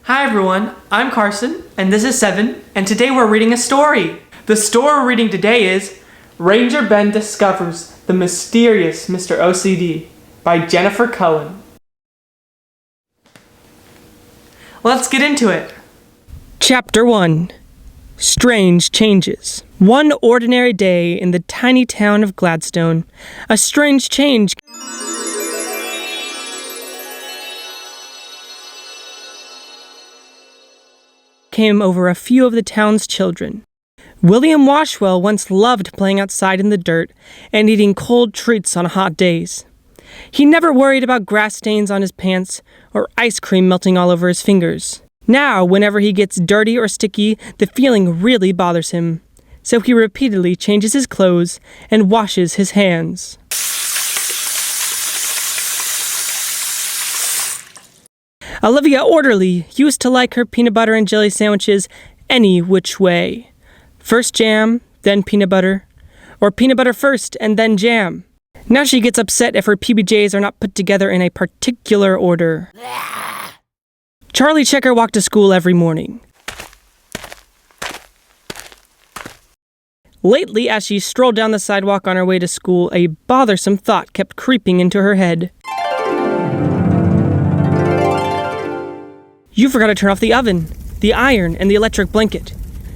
Hi everyone, I'm Carson, and this is Seven, and today we're reading a story. The story we're reading today is Ranger Ben Discovers the Mysterious Mr. OCD by Jennifer Cullen. Let's get into it. Chapter 1. Strange Changes. One ordinary day in the tiny town of Gladstone, a strange change came over a few of the town's children. William Washwell once loved playing outside in the dirt and eating cold treats on hot days. He never worried about grass stains on his pants or ice cream melting all over his fingers. Now, whenever he gets dirty or sticky, the feeling really bothers him. So he repeatedly changes his clothes and washes his hands. Olivia Orderly used to like her peanut butter and jelly sandwiches any which way. First jam, then peanut butter, or peanut butter first and then jam. Now she gets upset if her PBJs are not put together in a particular order. Charlie Checker walked to school every morning. Lately, as she strolled down the sidewalk on her way to school, a bothersome thought kept creeping into her head. You forgot to turn off the oven, the iron, and the electric blanket.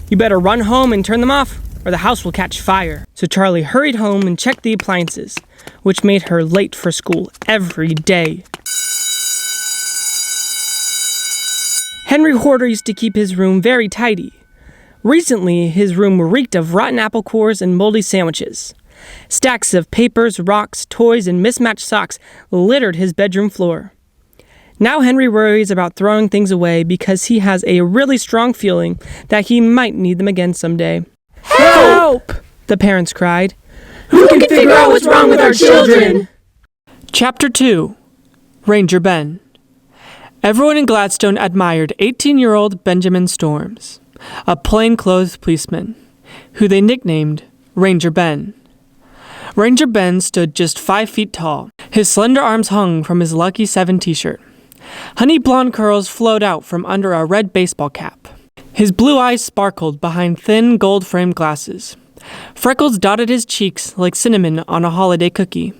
You better run home and turn them off, or the house will catch fire. So Charlie hurried home and checked the appliances, which made her late for school every day. Henry Hoarder used to keep his room very tidy. Recently, his room reeked of rotten apple cores and moldy sandwiches. Stacks of papers, rocks, toys, and mismatched socks littered his bedroom floor. Now Henry worries about throwing things away because he has a really strong feeling that he might need them again someday. Help! The parents cried. Who can figure out what's wrong with our children? Chapter 2. Ranger Ben. Everyone in Gladstone admired 18-year-old Benjamin Storms, a plainclothes policeman, who they nicknamed Ranger Ben. Ranger Ben stood just 5 feet tall. His slender arms hung from his Lucky 7 t-shirt. Honey blonde curls flowed out from under a red baseball cap. His blue eyes sparkled behind thin gold-framed glasses. Freckles dotted his cheeks like cinnamon on a holiday cookie.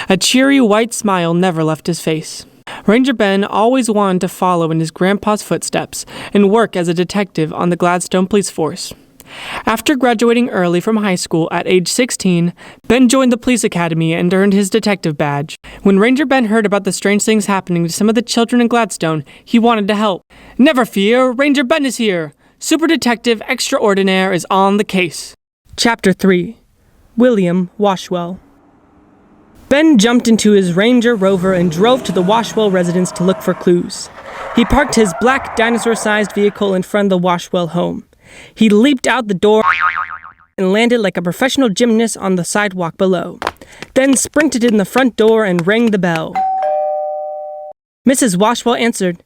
A cheery white smile never left his face. Ranger Ben always wanted to follow in his grandpa's footsteps and work as a detective on the Gladstone police force. After graduating early from high school at age 16, Ben joined the police academy and earned his detective badge. When Ranger Ben heard about the strange things happening to some of the children in Gladstone, he wanted to help. Never fear, Ranger Ben is here. Super Detective Extraordinaire is on the case. Chapter 3. William Washwell. Ben jumped into his Ranger Rover and drove to the Washwell residence to look for clues. He parked his black dinosaur-sized vehicle in front of the Washwell home. He leaped out the door and landed like a professional gymnast on the sidewalk below, then sprinted in the front door and rang the bell. Mrs. Washwell answered.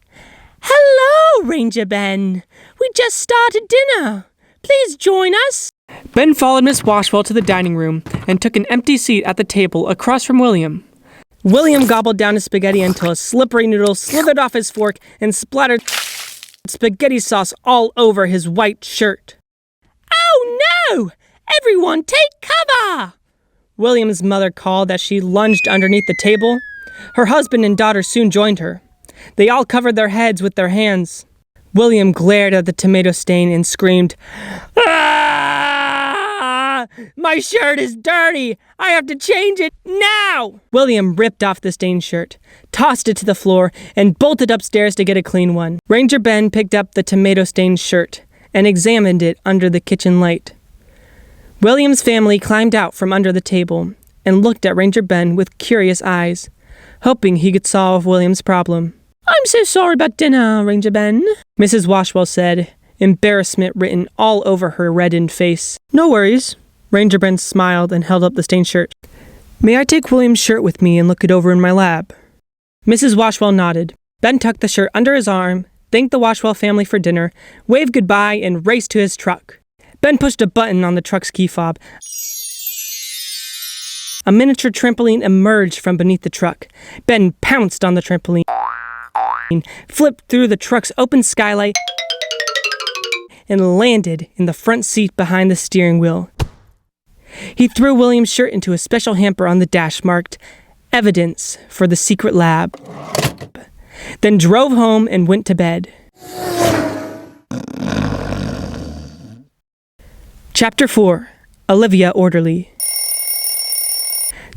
"Hello, Ranger Ben. We just started dinner. Please join us." Ben followed Miss Washwell to the dining room and took an empty seat at the table across from William. William gobbled down his spaghetti until a slippery noodle slithered off his fork and splattered spaghetti sauce all over his white shirt. "Oh no! Everyone take cover!" William's mother called as she lunged underneath the table. Her husband and daughter soon joined her. They all covered their heads with their hands. William glared at the tomato stain and screamed, "Ah! My shirt is dirty! I have to change it now!" William ripped off the stained shirt, tossed it to the floor, and bolted upstairs to get a clean one. Ranger Ben picked up the tomato-stained shirt and examined it under the kitchen light. William's family climbed out from under the table and looked at Ranger Ben with curious eyes, hoping he could solve William's problem. "I'm so sorry about dinner, Ranger Ben," Mrs. Washwell said, embarrassment written all over her reddened face. "No worries." Ranger Ben smiled and held up the stained shirt. "May I take William's shirt with me and look it over in my lab?" Mrs. Washwell nodded. Ben tucked the shirt under his arm, thanked the Washwell family for dinner, waved goodbye, and raced to his truck. Ben pushed a button on the truck's key fob. A miniature trampoline emerged from beneath the truck. Ben pounced on the trampoline flipped through the truck's open skylight and landed in the front seat behind the steering wheel. He threw William's shirt into a special hamper on the dash marked "Evidence for the Secret Lab," then drove home and went to bed. Chapter 4. Olivia Orderly.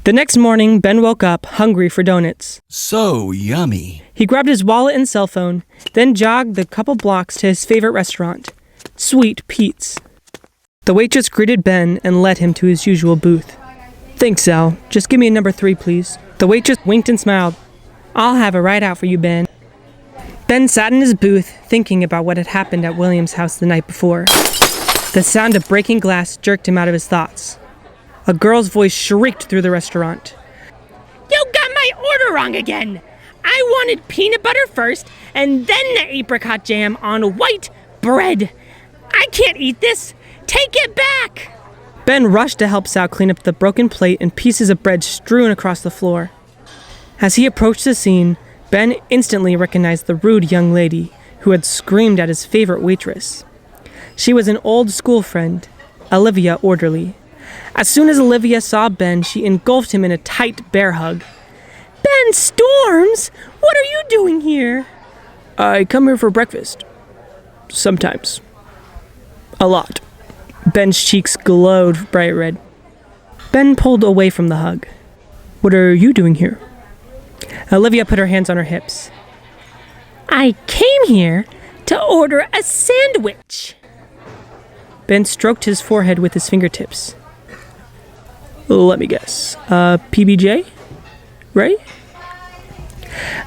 The next morning, Ben woke up hungry for donuts. So yummy. He grabbed his wallet and cell phone, then jogged the couple blocks to his favorite restaurant, Sweet Pete's. The waitress greeted Ben and led him to his usual booth. "Thanks, Al. Just give me a number 3, please." The waitress winked and smiled. "I'll have it right out for you, Ben." Ben sat in his booth, thinking about what had happened at William's house the night before. The sound of breaking glass jerked him out of his thoughts. A girl's voice shrieked through the restaurant. "You got my order wrong again! I wanted peanut butter first, and then the apricot jam on white bread! I can't eat this! Take it back!" Ben rushed to help Sal clean up the broken plate and pieces of bread strewn across the floor. As he approached the scene, Ben instantly recognized the rude young lady who had screamed at his favorite waitress. She was an old school friend, Olivia Orderly. As soon as Olivia saw Ben, she engulfed him in a tight bear hug. "Ben Storms, what are you doing here?" "I come here for breakfast. Sometimes. A lot." Ben's cheeks glowed bright red. Ben pulled away from the hug. "What are you doing here?" Olivia put her hands on her hips. "I came here to order a sandwich." Ben stroked his forehead with his fingertips. "Let me guess. PBJ? Right?"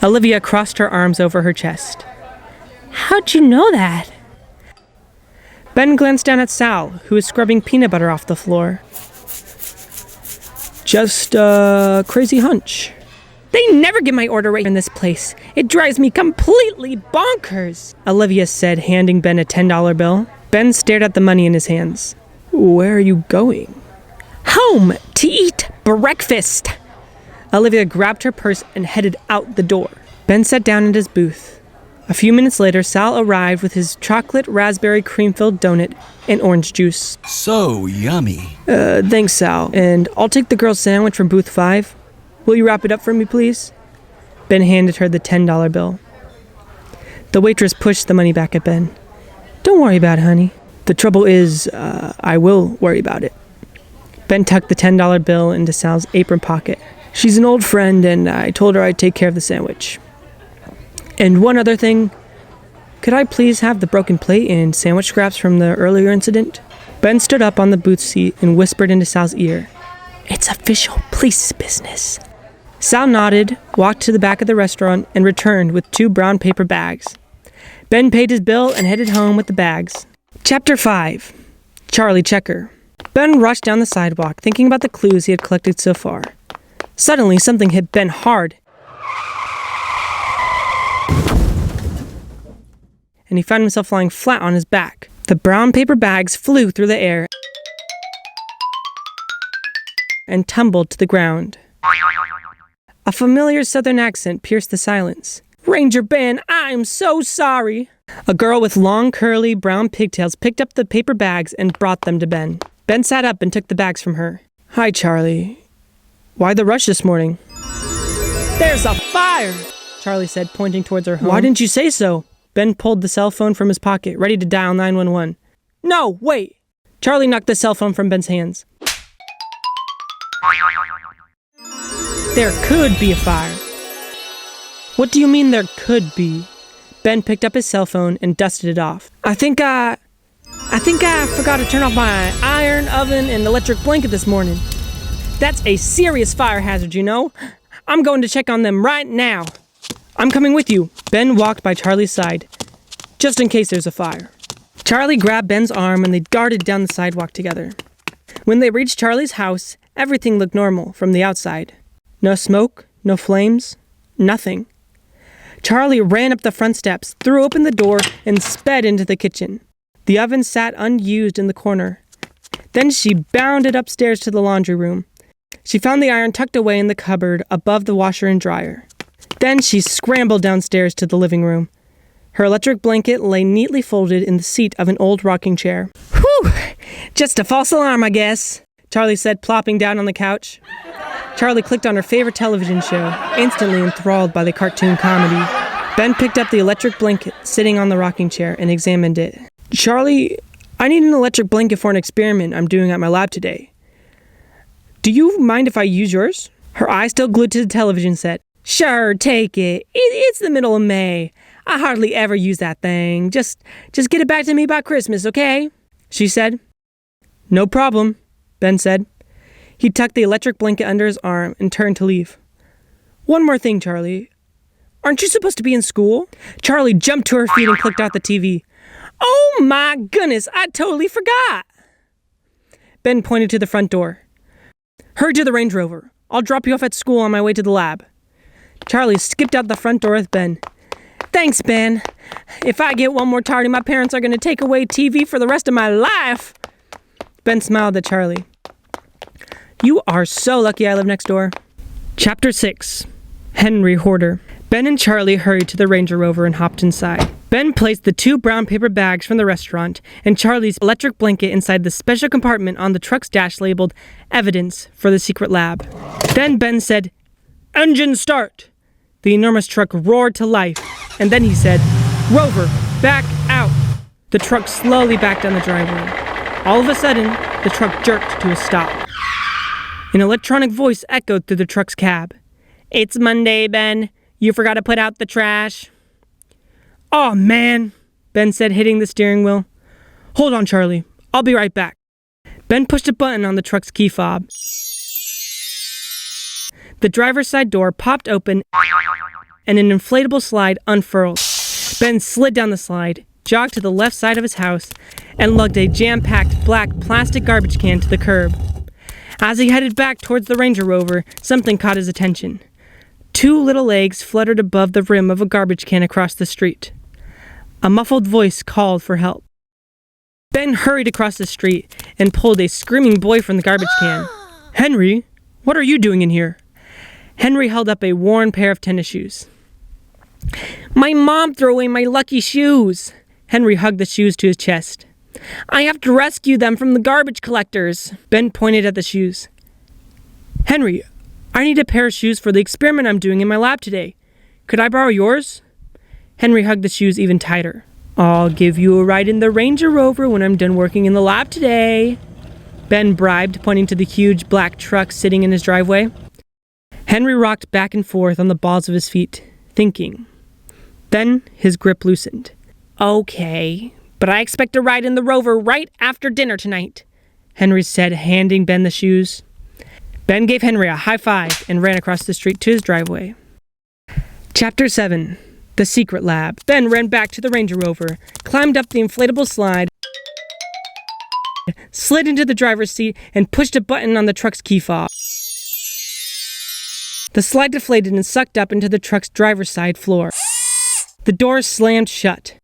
Olivia crossed her arms over her chest. "How'd you know that?" Ben glanced down at Sal, who was scrubbing peanut butter off the floor. "Just a crazy hunch." "They never get my order right in this place. It drives me completely bonkers," Olivia said, handing Ben a $10 bill. Ben stared at the money in his hands. "Where are you going?" "Home to eat breakfast." Olivia grabbed her purse and headed out the door. Ben sat down at his booth. A few minutes later, Sal arrived with his chocolate raspberry cream-filled donut and orange juice. So yummy. Thanks, Sal. And I'll take the girl's sandwich from booth 5. Will you wrap it up for me, please?" Ben handed her the $10 bill. The waitress pushed the money back at Ben. "Don't worry about it, honey. The trouble is, I will worry about it." Ben tucked the $10 bill into Sal's apron pocket. "She's an old friend, and I told her I'd take care of the sandwich. And one other thing, could I please have the broken plate and sandwich scraps from the earlier incident?" Ben stood up on the booth seat and whispered into Sal's ear, "It's official police business." Sal nodded, walked to the back of the restaurant, and returned with 2 brown paper bags. Ben paid his bill and headed home with the bags. Chapter 5. Charlie Checker. Ben rushed down the sidewalk, thinking about the clues he had collected so far. Suddenly, something hit Ben hard, and he found himself lying flat on his back. The brown paper bags flew through the air and tumbled to the ground. A familiar southern accent pierced the silence. "Ranger Ben, I'm so sorry." A girl with long, curly, brown pigtails picked up the paper bags and brought them to Ben. Ben sat up and took the bags from her. "Hi, Charlie. Why the rush this morning?" "There's a fire," Charlie said, pointing towards her home. "Why didn't you say so?" Ben pulled the cell phone from his pocket, ready to dial 911. "No, wait!" Charlie knocked the cell phone from Ben's hands. "There could be a fire." "What do you mean there could be?" Ben picked up his cell phone and dusted it off. I think I forgot to turn off my iron, oven, and electric blanket this morning. That's a serious fire hazard, you know. I'm going to check on them right now. I'm coming with you." Ben walked by Charlie's side, just in case there's a fire. Charlie grabbed Ben's arm and they darted down the sidewalk together. When they reached Charlie's house, everything looked normal from the outside. No smoke, no flames, nothing. Charlie ran up the front steps, threw open the door, and sped into the kitchen. The oven sat unused in the corner. Then she bounded upstairs to the laundry room. She found the iron tucked away in the cupboard above the washer and dryer. Then she scrambled downstairs to the living room. Her electric blanket lay neatly folded in the seat of an old rocking chair. Whew! Just a false alarm, I guess, Charlie said, plopping down on the couch. Charlie clicked on her favorite television show, instantly enthralled by the cartoon comedy. Ben picked up the electric blanket sitting on the rocking chair and examined it. Charlie, I need an electric blanket for an experiment I'm doing at my lab today. Do you mind if I use yours? Her eyes still glued to the television set. Sure, take it. It's the middle of May. I hardly ever use that thing. Just get it back to me by Christmas, okay? She said. No problem, Ben said. He tucked the electric blanket under his arm and turned to leave. One more thing, Charlie. Aren't you supposed to be in school? Charlie jumped to her feet and clicked out the TV. Oh my goodness, I totally forgot. Ben pointed to the front door. Hurry to the Range Rover. I'll drop you off at school on my way to the lab. Charlie skipped out the front door with Ben. Thanks, Ben. If I get one more tardy, my parents are going to take away TV for the rest of my life. Ben smiled at Charlie. You are so lucky I live next door. Chapter 6. Henry Hoarder. Ben and Charlie hurried to the Ranger Rover and hopped inside. Ben placed the 2 brown paper bags from the restaurant and Charlie's electric blanket inside the special compartment on the truck's dash labeled Evidence for the Secret Lab. Then Ben said, Engine start! The enormous truck roared to life, and then he said, Rover, back out! The truck slowly backed down the driveway. All of a sudden, the truck jerked to a stop. An electronic voice echoed through the truck's cab. It's Monday, Ben. You forgot to put out the trash. Aw, man, Ben said, hitting the steering wheel. Hold on, Charlie. I'll be right back. Ben pushed a button on the truck's key fob. The driver's side door popped open and an inflatable slide unfurled. Ben slid down the slide, jogged to the left side of his house, and lugged a jam-packed black plastic garbage can to the curb. As he headed back towards the Ranger Rover, something caught his attention. 2 little legs fluttered above the rim of a garbage can across the street. A muffled voice called for help. Ben hurried across the street and pulled a screaming boy from the garbage can. Henry, what are you doing in here? Henry held up a worn pair of tennis shoes. My mom threw away my lucky shoes. Henry hugged the shoes to his chest. I have to rescue them from the garbage collectors. Ben pointed at the shoes. Henry, I need a pair of shoes for the experiment I'm doing in my lab today. Could I borrow yours? Henry hugged the shoes even tighter. I'll give you a ride in the Ranger Rover when I'm done working in the lab today. Ben bribed, pointing to the huge black truck sitting in his driveway. Henry rocked back and forth on the balls of his feet, thinking. Then his grip loosened. Okay, but I expect a ride in the Rover right after dinner tonight, Henry said, handing Ben the shoes. Ben gave Henry a high five and ran across the street to his driveway. Chapter 7. The Secret Lab. Ben ran back to the Ranger Rover, climbed up the inflatable slide, slid into the driver's seat, and pushed a button on the truck's key fob. The slide deflated and sucked up into the truck's driver's side floor. The doors slammed shut.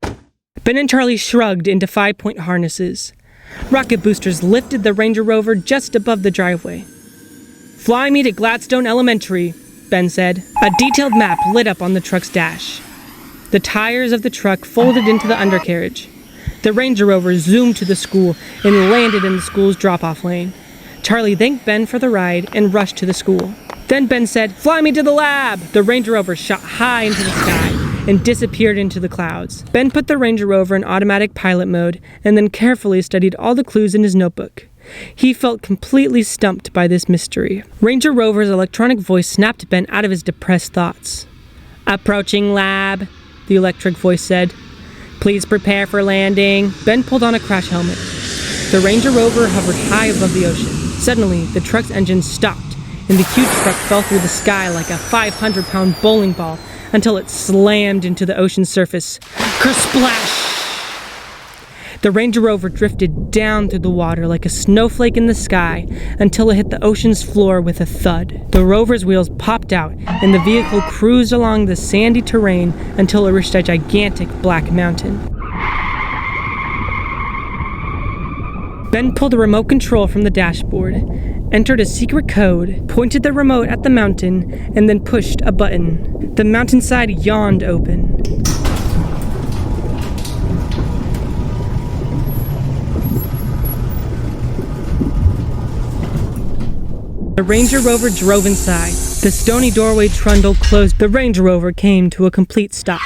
Ben and Charlie shrugged into 5-point harnesses. Rocket boosters lifted the Ranger Rover just above the driveway. Fly me to Gladstone Elementary, Ben said. A detailed map lit up on the truck's dash. The tires of the truck folded into the undercarriage. The Ranger Rover zoomed to the school and landed in the school's drop-off lane. Charlie thanked Ben for the ride and rushed to the school. Then Ben said, Fly me to the lab! The Ranger Rover shot high into the sky and disappeared into the clouds. Ben put the Ranger Rover in automatic pilot mode and then carefully studied all the clues in his notebook. He felt completely stumped by this mystery. Ranger Rover's electronic voice snapped Ben out of his depressed thoughts. Approaching lab, the electric voice said. Please prepare for landing. Ben pulled on a crash helmet. The Ranger Rover hovered high above the ocean. Suddenly, the truck's engine stopped, and the huge truck fell through the sky like a 500-pound bowling ball until it slammed into the ocean's surface. Kersplash! The Ranger Rover drifted down through the water like a snowflake in the sky until it hit the ocean's floor with a thud. The Rover's wheels popped out, and the vehicle cruised along the sandy terrain until it reached a gigantic black mountain. Ben pulled a remote control from the dashboard, entered a secret code, pointed the remote at the mountain, and then pushed a button. The mountainside yawned open. The Ranger Rover drove inside. The stony doorway trundle closed. The Ranger Rover came to a complete stop.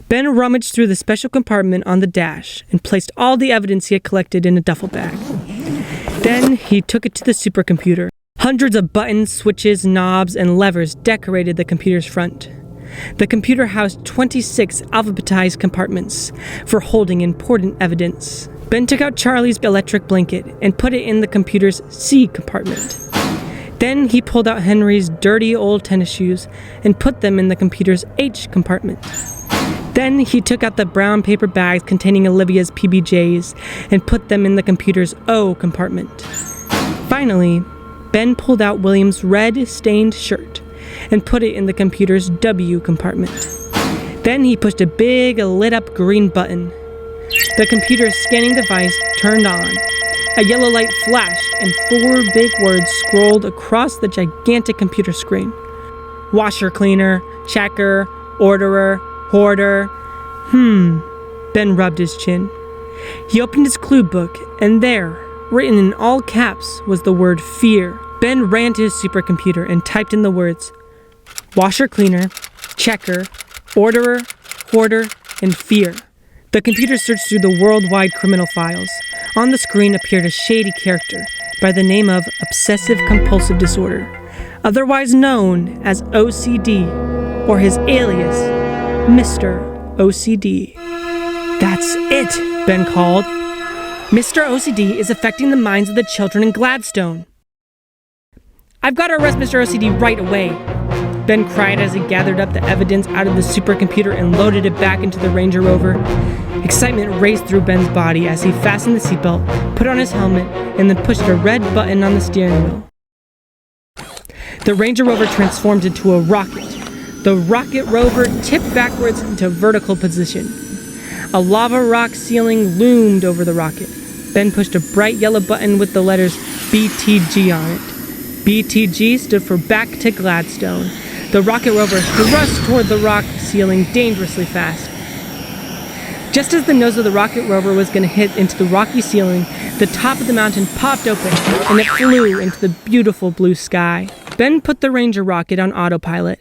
Ben rummaged through the special compartment on the dash and placed all the evidence he had collected in a duffel bag. Then he took it to the supercomputer. Hundreds of buttons, switches, knobs, and levers decorated the computer's front. The computer housed 26 alphabetized compartments for holding important evidence. Ben took out Charlie's electric blanket and put it in the computer's C compartment. Then he pulled out Henry's dirty old tennis shoes and put them in the computer's H compartment. Then he took out the brown paper bags containing Olivia's PBJs and put them in the computer's O compartment. Finally, Ben pulled out William's red stained shirt and put it in the computer's W compartment. Then he pushed a big lit up green button. The computer's scanning device turned on. A yellow light flashed and 4 big words scrolled across the gigantic computer screen. Washer cleaner, checker, orderer, hoarder. Ben rubbed his chin. He opened his clue book, and there, written in all caps, was the word fear. Ben ran to his supercomputer and typed in the words washer cleaner, checker, orderer, hoarder, and fear. The computer searched through the worldwide criminal files. On the screen appeared a shady character by the name of Obsessive Compulsive Disorder, otherwise known as OCD, or his alias, Mr. OCD. That's it, Ben called. Mr. OCD is affecting the minds of the children in Gladstone. I've got to arrest Mr. OCD right away, Ben cried as he gathered up the evidence out of the supercomputer and loaded it back into the Ranger Rover. Excitement raced through Ben's body as he fastened the seatbelt, put on his helmet, and then pushed a red button on the steering wheel. The Ranger Rover transformed into a rocket. The Rocket Rover tipped backwards into vertical position. A lava rock ceiling loomed over the rocket. Ben pushed a bright yellow button with the letters BTG on it. BTG stood for Back to Gladstone. The Rocket Rover thrust toward the rock ceiling dangerously fast. Just as the nose of the Rocket Rover was going to hit into the rocky ceiling, the top of the mountain popped open and it flew into the beautiful blue sky. Ben put the Ranger rocket on autopilot.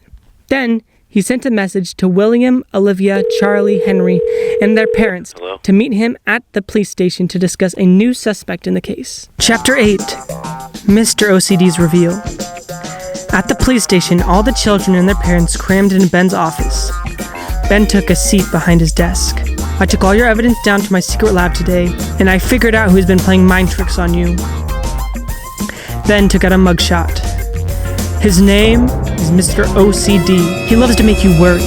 Then he sent a message to William, Olivia, Charlie, Henry, and their parents to meet him at the police station to discuss a new suspect in the case. Chapter 8. Mr. OCD's Reveal. At the police station, all the children and their parents crammed into Ben's office. Ben took a seat behind his desk. I took all your evidence down to my secret lab today, and I figured out who's been playing mind tricks on you. Ben took out a mugshot. His name is Mr. OCD. He loves to make you worry.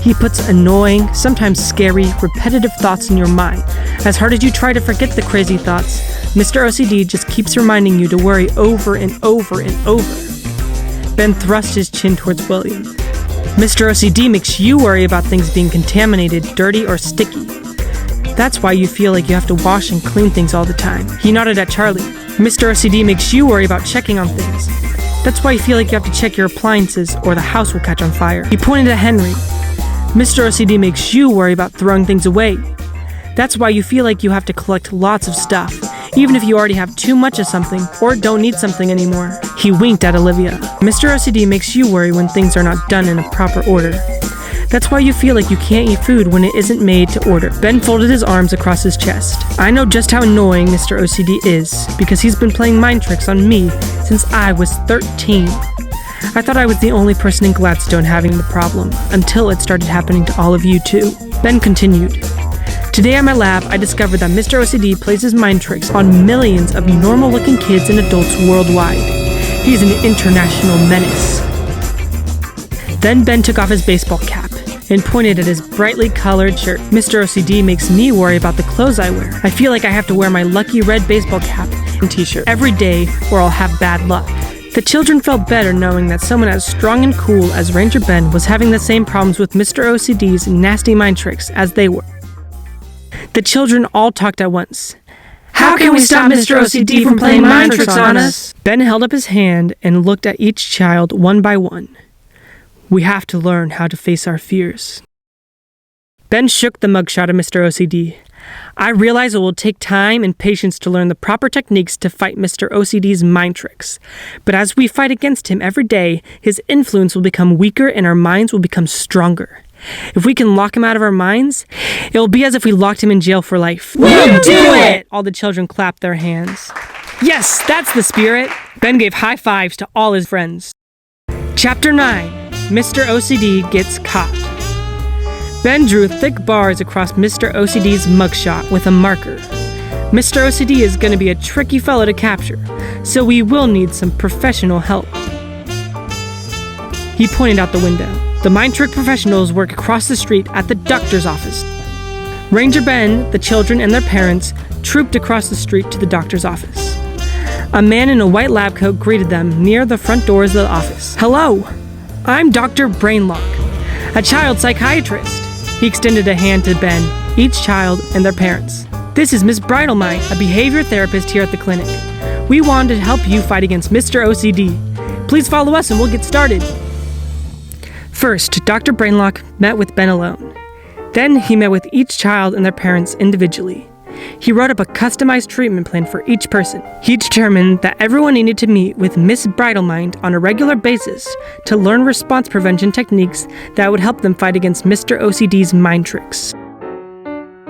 He puts annoying, sometimes scary, repetitive thoughts in your mind. As hard as you try to forget the crazy thoughts, Mr. OCD just keeps reminding you to worry over and over and over. Ben thrust his chin towards William. Mr. OCD makes you worry about things being contaminated, dirty, or sticky. That's why you feel like you have to wash and clean things all the time. He nodded at Charlie. Mr. OCD makes you worry about checking on things. That's why you feel like you have to check your appliances or the house will catch on fire. He pointed at Henry. Mr. OCD makes you worry about throwing things away. That's why you feel like you have to collect lots of stuff, even if you already have too much of something or don't need something anymore. He winked at Olivia. Mr. OCD makes you worry when things are not done in a proper order. That's why you feel like you can't eat food when it isn't made to order. Ben folded his arms across his chest. I know just how annoying Mr. OCD is, because he's been playing mind tricks on me since I was 13. I thought I was the only person in Gladstone having the problem, until it started happening to all of you too. Ben continued. Today at my lab, I discovered that Mr. OCD plays his mind tricks on millions of normal-looking kids and adults worldwide. He's an international menace. Then Ben took off his baseball cap and pointed at his brightly colored shirt. Mr. OCD makes me worry about the clothes I wear. I feel like I have to wear my lucky red baseball cap and t-shirt every day or I'll have bad luck. The children felt better knowing that someone as strong and cool as Ranger Ben was having the same problems with Mr. OCD's nasty mind tricks as they were. The children all talked at once. How can we stop Mr. OCD from playing mind tricks on us? Ben held up his hand and looked at each child one by one. We have to learn how to face our fears. Ben shook the mugshot of Mr. OCD. I realize it will take time and patience to learn the proper techniques to fight Mr. OCD's mind tricks. But as we fight against him every day, his influence will become weaker and our minds will become stronger. If we can lock him out of our minds, it will be as if we locked him in jail for life. We'll do it! All the children clapped their hands. Yes, that's the spirit! Ben gave high fives to all his friends. Chapter 9. Mr. OCD Gets Caught. Ben drew thick bars across Mr. OCD's mugshot with a marker. Mr. OCD is going to be a tricky fellow to capture, so we will need some professional help. He pointed out the window. The mind trick professionals work across the street at the doctor's office. Ranger Ben, the children, and their parents trooped across the street to the doctor's office. A man in a white lab coat greeted them near the front doors of the office. Hello, I'm Dr. Brainlock, a child psychiatrist. He extended a hand to Ben, each child, and their parents. This is Miss Bridlemite, a behavior therapist here at the clinic. We wanted to help you fight against Mr. OCD. Please follow us and we'll get started. First, Dr. Brainlock met with Ben alone. Then he met with each child and their parents individually. He wrote up a customized treatment plan for each person. He determined that everyone needed to meet with Miss Bridlemind on a regular basis to learn response prevention techniques that would help them fight against Mr. OCD's mind tricks.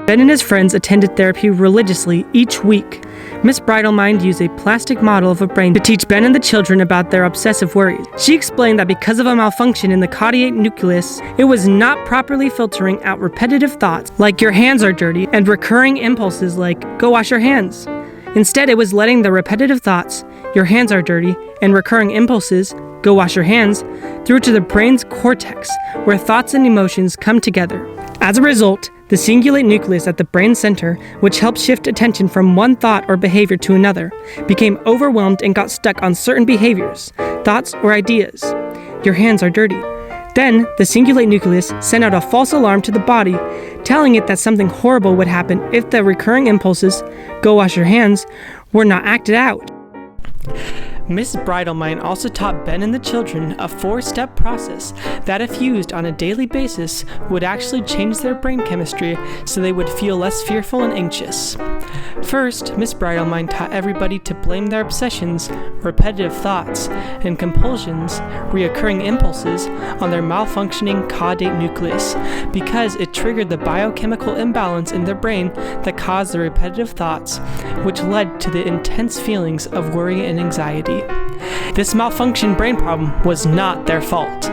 Ben and his friends attended therapy religiously each week. Miss Bridlemind used a plastic model of a brain to teach Ben and the children about their obsessive worries. She explained that because of a malfunction in the caudate nucleus, it was not properly filtering out repetitive thoughts like your hands are dirty and recurring impulses like go wash your hands. Instead, it was letting the repetitive thoughts, your hands are dirty, and recurring impulses, go wash your hands, through to the brain's cortex, where thoughts and emotions come together. As a result, the cingulate nucleus at the brain center, which helps shift attention from one thought or behavior to another, became overwhelmed and got stuck on certain behaviors, thoughts, or ideas. Your hands are dirty. Then, the cingulate nucleus sent out a false alarm to the body, telling it that something horrible would happen if the recurring impulses, go wash your hands, were not acted out. Miss Bridlemind also taught Ben and the children a 4-step process that, if used on a daily basis, would actually change their brain chemistry so they would feel less fearful and anxious. First, Miss Bridlemind taught everybody to blame their obsessions, repetitive thoughts, and compulsions, reoccurring impulses, on their malfunctioning caudate nucleus, because it triggered the biochemical imbalance in their brain that caused the repetitive thoughts, which led to the intense feelings of worry and anxiety. This malfunctioned brain problem was not their fault.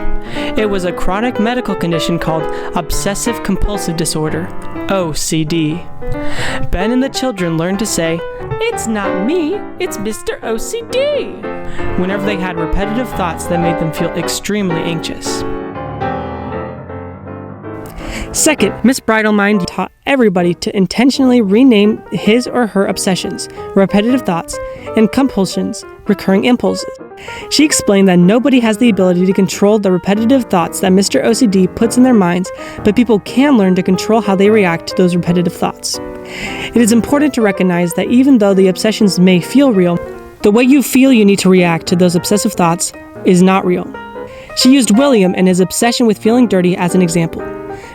It was a chronic medical condition called obsessive compulsive disorder, OCD. Ben and the children learned to say, "It's not me, it's Mr. OCD," whenever they had repetitive thoughts that made them feel extremely anxious. Second, Miss Bridlemind taught everybody to intentionally rename his or her obsessions, repetitive thoughts, and compulsions, recurring impulses. She explained that nobody has the ability to control the repetitive thoughts that Mr. OCD puts in their minds, but people can learn to control how they react to those repetitive thoughts. It is important to recognize that even though the obsessions may feel real, the way you feel you need to react to those obsessive thoughts is not real. She used William and his obsession with feeling dirty as an example.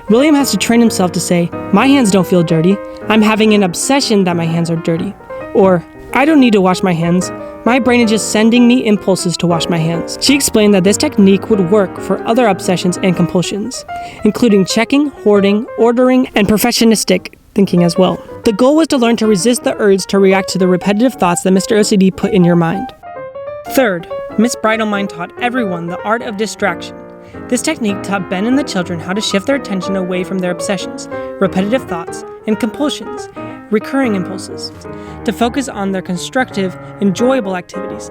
William has to train himself to say, "My hands don't feel dirty. I'm having an obsession that my hands are dirty." Or, "I don't need to wash my hands. My brain is just sending me impulses to wash my hands." She explained that this technique would work for other obsessions and compulsions, including checking, hoarding, ordering, and perfectionistic thinking as well. The goal was to learn to resist the urge to react to the repetitive thoughts that Mr. OCD put in your mind. Third, Miss Bridlemind taught everyone the art of distraction. This technique taught Ben and the children how to shift their attention away from their obsessions, repetitive thoughts, and compulsions, recurring impulses, to focus on their constructive, enjoyable activities.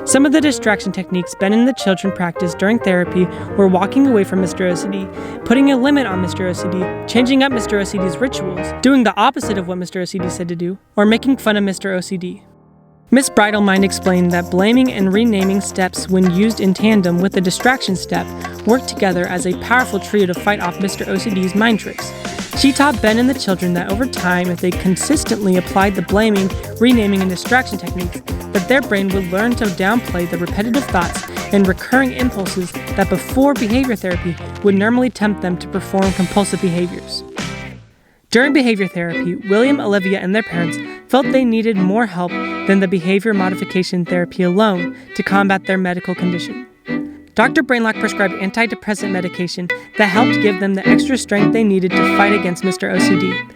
Some of the distraction techniques Ben and the children practiced during therapy were walking away from Mr. OCD, putting a limit on Mr. OCD, changing up Mr. OCD's rituals, doing the opposite of what Mr. OCD said to do, or making fun of Mr. OCD. Miss Bridlemind explained that blaming and renaming steps, when used in tandem with the distraction step, work together as a powerful trio to fight off Mr. OCD's mind tricks. She taught Ben and the children that over time, if they consistently applied the blaming, renaming, and distraction techniques, that their brain would learn to downplay the repetitive thoughts and recurring impulses that before behavior therapy would normally tempt them to perform compulsive behaviors. During behavior therapy, William, Olivia, and their parents felt they needed more help than the behavior modification therapy alone to combat their medical condition. Dr. Brainlock prescribed antidepressant medication that helped give them the extra strength they needed to fight against Mr. OCD.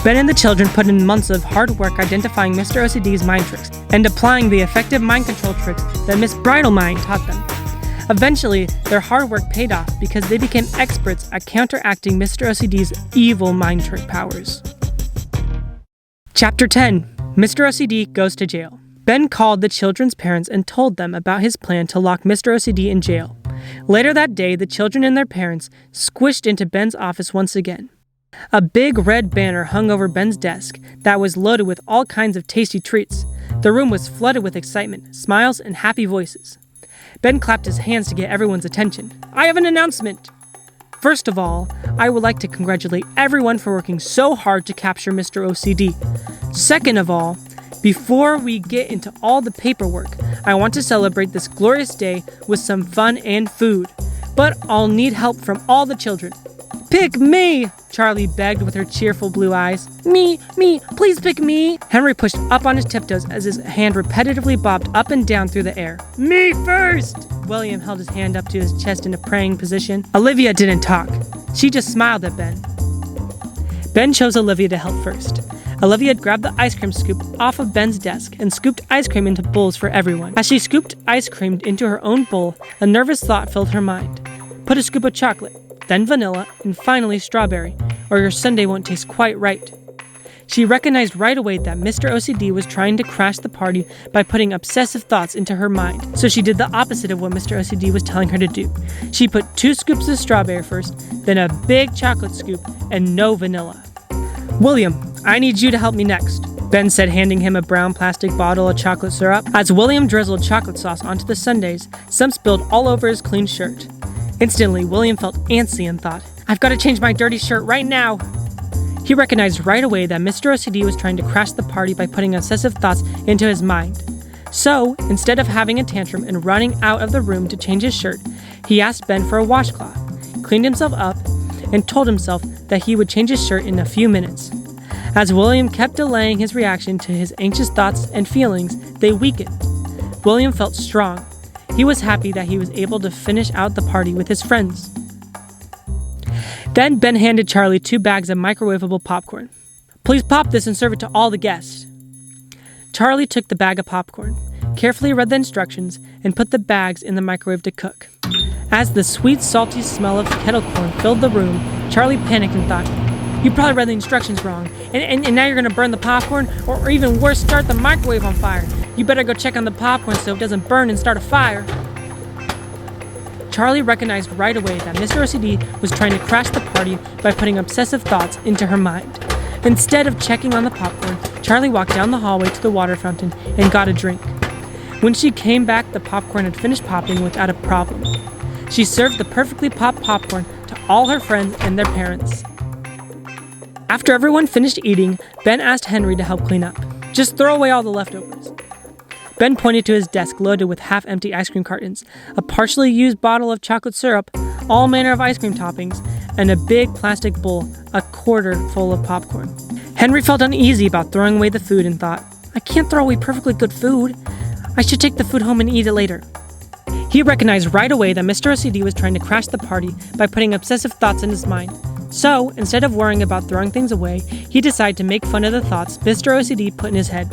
Ben and the children put in months of hard work identifying Mr. OCD's mind tricks and applying the effective mind control tricks that Miss Bridlemind taught them. Eventually, their hard work paid off because they became experts at counteracting Mr. OCD's evil mind trick powers. Chapter 10. Mr. OCD Goes to Jail. Ben called the children's parents and told them about his plan to lock Mr. OCD in jail. Later that day, the children and their parents squished into Ben's office once again. A big red banner hung over Ben's desk that was loaded with all kinds of tasty treats. The room was flooded with excitement, smiles, and happy voices. Ben clapped his hands to get everyone's attention. I have an announcement! First of all, I would like to congratulate everyone for working so hard to capture Mr. OCD. Second of all, before we get into all the paperwork, I want to celebrate this glorious day with some fun and food. But I'll need help from all the children. Pick me! Charlie begged with her cheerful blue eyes. Me, please pick me! Henry pushed up on his tiptoes as his hand repetitively bobbed up and down through the air. Me first! William held his hand up to his chest in a praying position. Olivia didn't talk. She just smiled at Ben. Ben chose Olivia to help first. Olivia grabbed the ice cream scoop off of Ben's desk and scooped ice cream into bowls for everyone. As she scooped ice cream into her own bowl, a nervous thought filled her mind. Put a scoop of chocolate, then vanilla, and finally strawberry, or your sundae won't taste quite right. She recognized right away that Mr. OCD was trying to crash the party by putting obsessive thoughts into her mind, so she did the opposite of what Mr. OCD was telling her to do. She put 2 scoops of strawberry first, then a big chocolate scoop, and no vanilla. William, I need you to help me next, Ben said, handing him a brown plastic bottle of chocolate syrup. As William drizzled chocolate sauce onto the sundaes, some spilled all over his clean shirt. Instantly, William felt antsy and thought, I've got to change my dirty shirt right now. He recognized right away that Mr. OCD was trying to crash the party by putting obsessive thoughts into his mind. So, instead of having a tantrum and running out of the room to change his shirt, he asked Ben for a washcloth, cleaned himself up, and told himself that he would change his shirt in a few minutes. As William kept delaying his reaction to his anxious thoughts and feelings, they weakened. William felt strong. He was happy that he was able to finish out the party with his friends. Then Ben handed Charlie 2 bags of microwavable popcorn. Please pop this and serve it to all the guests. Charlie took the bag of popcorn, carefully read the instructions, and put the bags in the microwave to cook. As the sweet, salty smell of kettle corn filled the room, Charlie panicked and thought, you probably read the instructions wrong, and now you're going to burn the popcorn, or even worse, start the microwave on fire. You better go check on the popcorn so it doesn't burn and start a fire. Charlie recognized right away that Mr. OCD was trying to crash the party by putting obsessive thoughts into her mind. Instead of checking on the popcorn, Charlie walked down the hallway to the water fountain and got a drink. When she came back, the popcorn had finished popping without a problem. She served the perfectly popped popcorn to all her friends and their parents. After everyone finished eating, Ben asked Henry to help clean up. Just throw away all the leftovers. Ben pointed to his desk loaded with half-empty ice cream cartons, a partially used bottle of chocolate syrup, all manner of ice cream toppings, and a big plastic bowl, a quarter full of popcorn. Henry felt uneasy about throwing away the food and thought, I can't throw away perfectly good food. I should take the food home and eat it later. He recognized right away that Mr. OCD was trying to crash the party by putting obsessive thoughts in his mind. So, instead of worrying about throwing things away, he decided to make fun of the thoughts Mr. OCD put in his head.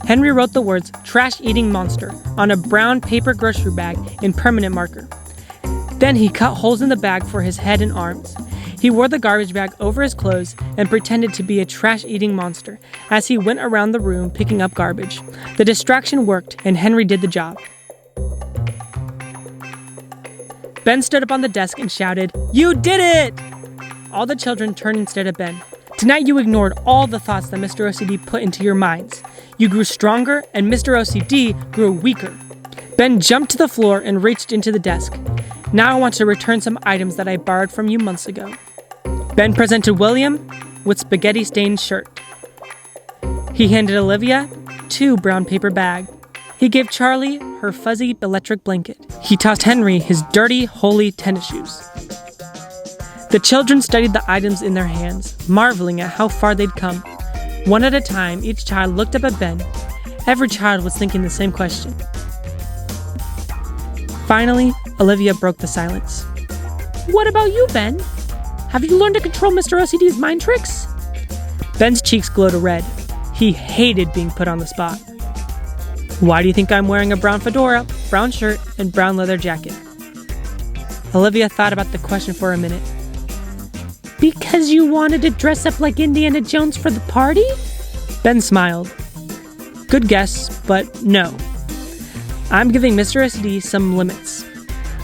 Henry wrote the words, trash-eating monster, on a brown paper grocery bag in permanent marker. Then he cut holes in the bag for his head and arms. He wore the garbage bag over his clothes and pretended to be a trash-eating monster as he went around the room picking up garbage. The distraction worked, and Henry did the job. Ben stood up on the desk and shouted, You did it! All the children turned and stared at Ben. Tonight you ignored all the thoughts that Mr. OCD put into your minds. You grew stronger, and Mr. OCD grew weaker. Ben jumped to the floor and reached into the desk. Now I want to return some items that I borrowed from you months ago. Ben presented William with spaghetti-stained shirt. He handed Olivia 2 brown paper bags. He gave Charlie her fuzzy electric blanket. He tossed Henry his dirty, holey tennis shoes. The children studied the items in their hands, marveling at how far they'd come. One at a time, each child looked up at Ben. Every child was thinking the same question. Finally, Olivia broke the silence. What about you, Ben? Have you learned to control Mr. OCD's mind tricks? Ben's cheeks glowed red. He hated being put on the spot. Why do you think I'm wearing a brown fedora, brown shirt, and brown leather jacket? Olivia thought about the question for a minute. Because you wanted to dress up like Indiana Jones for the party? Ben smiled. Good guess, but no. I'm giving Mr. OCD some limits.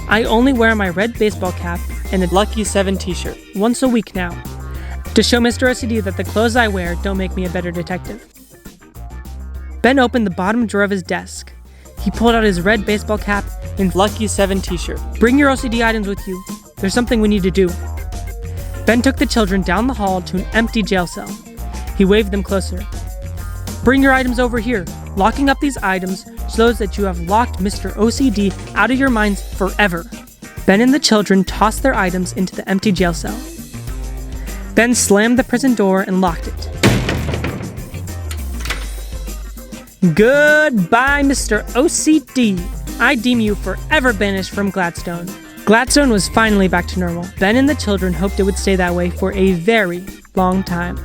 I only wear my red baseball cap and a Lucky 7 t-shirt once a week now, to show Mr. OCD that the clothes I wear don't make me a better detective. Ben opened the bottom drawer of his desk. He pulled out his red baseball cap and Lucky 7 t-shirt. Bring your OCD items with you. There's something we need to do. Ben took the children down the hall to an empty jail cell. He waved them closer. Bring your items over here. Locking up these items shows that you have locked Mr. OCD out of your minds forever. Ben and the children tossed their items into the empty jail cell. Ben slammed the prison door and locked it. Goodbye, Mr. OCD. I deem you forever banished from Gladstone. Gladstone was finally back to normal. Ben and the children hoped it would stay that way for a very long time.